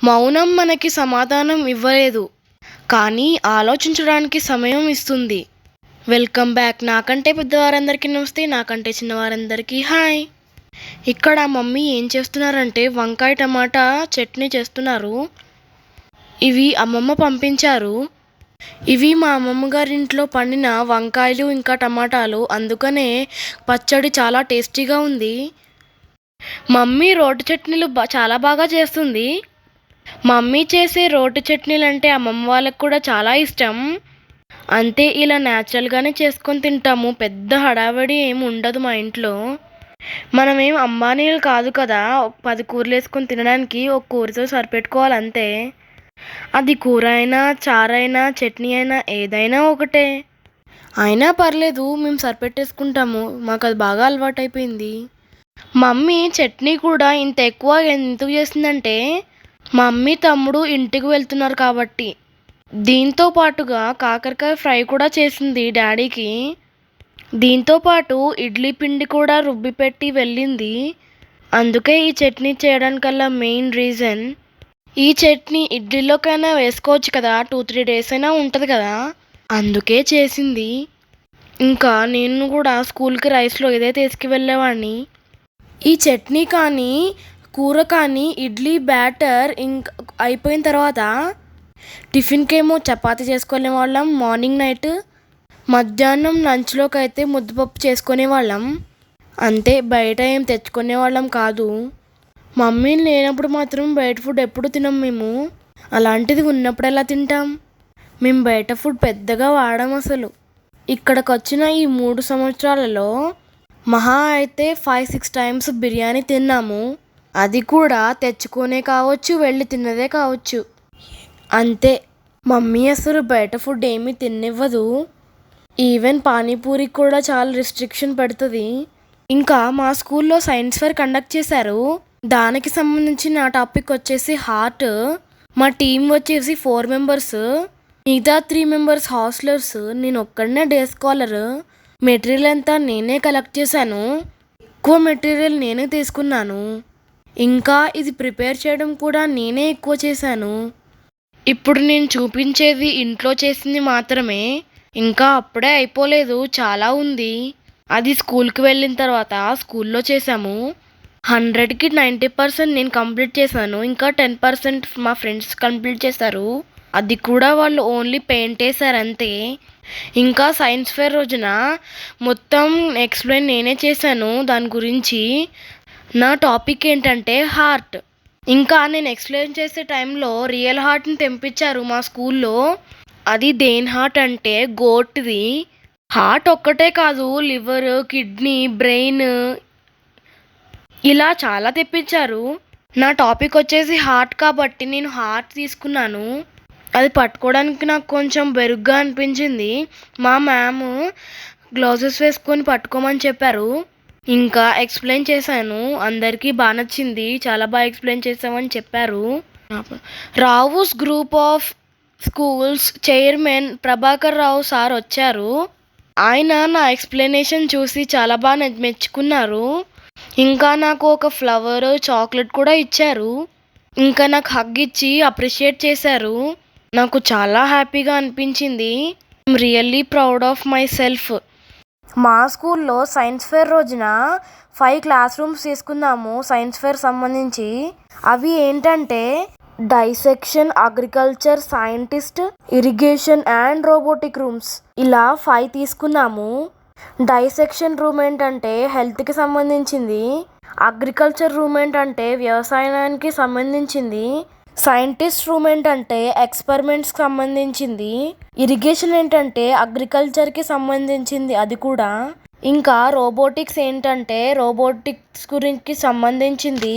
మౌనం మనకి సమాధానం ఇవ్వలేదు, కానీ ఆలోచించడానికి సమయం ఇస్తుంది. Welcome back. నాకంటే పెద్దవారందరికీ నమస్తే, నాకంటే చిన్నవారందరికీ హాయ్. ఇక్కడ మమ్మీ ఏం చేస్తున్నారంటే వంకాయ టమాటా చట్నీ చేస్తున్నారు. ఇవి అమ్మమ్మ పంపించారు. ఇవి మా అమ్మమ్మ గారింట్లో పండిన వంకాయలు ఇంకా టమాటాలు, అందుకనే పచ్చడి చాలా టేస్టీగా ఉంది. మమ్మీ రోటి చట్నీలు చాలా బాగా చేస్తుంది. మమ్మీ చేసే రోటి చట్నీలు అంటే అమ్మమ్మ వాళ్ళకు కూడా చాలా ఇష్టం. అంతే, ఇలా న్యాచురల్గానే చేసుకొని తింటాము. పెద్ద హడావిడి ఏమి ఉండదు మా ఇంట్లో. మనమేం అంబానీలు కాదు కదా 10 కూరలు వేసుకొని తినడానికి. ఒక కూరతో సరిపెట్టుకోవాలి అంతే. అది కూర అయినా, చారైనా, చట్నీ అయినా ఏదైనా ఒకటే. అయినా పర్లేదు, మేము సరిపెట్టేసుకుంటాము. మాకు అది బాగా అలవాటైపోయింది. మమ్మీ చట్నీ కూడా ఇంత ఎక్కువ ఎందుకు చేసిందంటే మమ్మీ తమ్ముడు ఇంటికి వెళ్తున్నారు కాబట్టి. దీంతో పాటుగా కాకరకాయ ఫ్రై కూడా చేసింది డాడీకి. దీంతో పాటు ఇడ్లీ పిండి కూడా రుబ్బి పెట్టి వెళ్ళింది. అందుకే ఈ చట్నీ చేయడానికల్లా మెయిన్ రీజన్. ఈ చట్నీ ఇడ్లీలోకైనా వేసుకోవచ్చు కదా, 2-3 డేస్ అయినా ఉంటుంది కదా, అందుకే చేసింది. ఇంకా నేను కూడా స్కూల్కి రైస్లో ఇదే తీసుకువెళ్ళేవాడిని. ఈ చట్నీ కానీ కూర కానీ ఇడ్లీ బ్యాటర్ ఇంకా అయిపోయిన తర్వాత టిఫిన్కేమో చపాతీ చేసుకునే వాళ్ళం మార్నింగ్ నైట్. మధ్యాహ్నం లంచ్లోకి అయితే ముద్దపప్పు చేసుకునే వాళ్ళం. అంతే, బయట ఏం తెచ్చుకునే వాళ్ళం కాదు. మమ్మీ లేనప్పుడు మాత్రం బయట ఫుడ్ ఎప్పుడు తినం మేము. అలాంటిది ఉన్నప్పుడు ఎలా తింటాం? మేము బయట ఫుడ్ పెద్దగా వాడం అసలు. ఇక్కడికి వచ్చిన ఈ 3 సంవత్సరాలలో మహా అయితే 5-6 టైమ్స్ బిర్యానీ తిన్నాము. అది కూడా తెచ్చుకునే కావచ్చు, వెళ్ళి తిన్నదే కావచ్చు. అంతే, మమ్మీ అసలు బయట ఫుడ్ ఏమీ తినివ్వదు. ఈవెన్ పానీపూరికి కూడా చాలా రిస్ట్రిక్షన్ పెడుతుంది. ఇంకా మా స్కూల్లో సైన్స్ ఫేర్ కండక్ట్ చేశారు. దానికి సంబంధించి నా టాపిక్ వచ్చేసి హార్ట్. మా టీం వచ్చేసి 4 మెంబర్స్, మిగతా 3 మెంబర్స్ హాస్టలర్స్. నేను ఒక్కడనే డే స్కాలర్. మెటీరియల్ అంతా నేనే కలెక్ట్ చేశాను. ఎక్కువ మెటీరియల్ నేనే తీసుకున్నాను. ఇంకా ఇది ప్రిపేర్ చేయడం కూడా నేనే ఎక్కువ చేశాను. ఇప్పుడు నేను చూపించేది ఇంట్లో చేసింది మాత్రమే. ఇంకా అప్పుడే అయిపోలేదు, చాలా ఉంది. అది స్కూల్కి వెళ్ళిన తర్వాత స్కూల్లో చేశాము. 100కి 90% నేను కంప్లీట్ చేశాను. ఇంకా 10% మా ఫ్రెండ్స్ కంప్లీట్ చేశారు. అది కూడా వాళ్ళు ఓన్లీ పెయింట్ వేశారు అంతే. ఇంకా సైన్స్ ఫేర్ రోజున మొత్తం ఎక్స్ప్లెయిన్ నేనే చేశాను దాని గురించి. నా టాపిక్ ఏంటంటే హార్ట్. ఇంకా నేను ఎక్స్ప్లెయిన్ చేసే టైంలో రియల్ హార్ట్ని తెంపించారు మా స్కూల్లో. అది దేని హార్ట్ అంటే గోట్ది. హార్ట్ ఒక్కటే కాదు, లివర్, కిడ్నీ, బ్రెయిన్ ఇలా చాలా తెప్పించారు. నా టాపిక్ వచ్చేసి హార్ట్ కాబట్టి నేను హార్ట్ తీసుకున్నాను. అది పట్టుకోవడానికి నాకు కొంచెం బెరుగ్గా అనిపించింది. మా మ్యామ్ గ్లౌజెస్ వేసుకొని పట్టుకోమని చెప్పారు. ఇంకా ఎక్స్ప్లెయిన్ చేశాను. అందరికీ బాగా నచ్చింది. చాలా బాగా ఎక్స్ప్లెయిన్ చేసామని చెప్పారు. Rao's group of schools chairman Prabhakar Rao sir వచ్చారు. ఆయన నా ఎక్స్ప్లెనేషన్ చూసి చాలా బాగా మెచ్చుకున్నారు. ఇంకా నాకు ఒక ఫ్లవర్, చాక్లెట్ కూడా ఇచ్చారు. ఇంకా నాకు హగ్ ఇచ్చి అప్రిషియేట్ చేశారు. నాకు చాలా హ్యాపీగా అనిపించింది. I'm really proud of my self. మా స్కూల్లో సైన్స్ ఫేర్ రోజున 5 క్లాస్ రూమ్స్ తీసుకున్నాము సైన్స్ ఫేర్ సంబంధించి. అవి ఏంటంటే dissection, agriculture, scientist, irrigation and robotic rooms. ఇలా 5 తీసుకున్నాము. డైసెక్షన్ రూమ్ ఏంటంటే హెల్త్కి సంబంధించింది. అగ్రికల్చర్ రూమ్ ఏంటంటే వ్యవసాయానికి సంబంధించింది. సైంటిస్ట్ రూమ్ ఏంటంటే ఎక్స్పెరిమెంట్స్కి సంబంధించింది. ఇరిగేషన్ ఏంటంటే అగ్రికల్చర్కి సంబంధించింది అది కూడా. ఇంకా రోబోటిక్స్ ఏంటంటే రోబోటిక్స్ గురించి సంబంధించింది.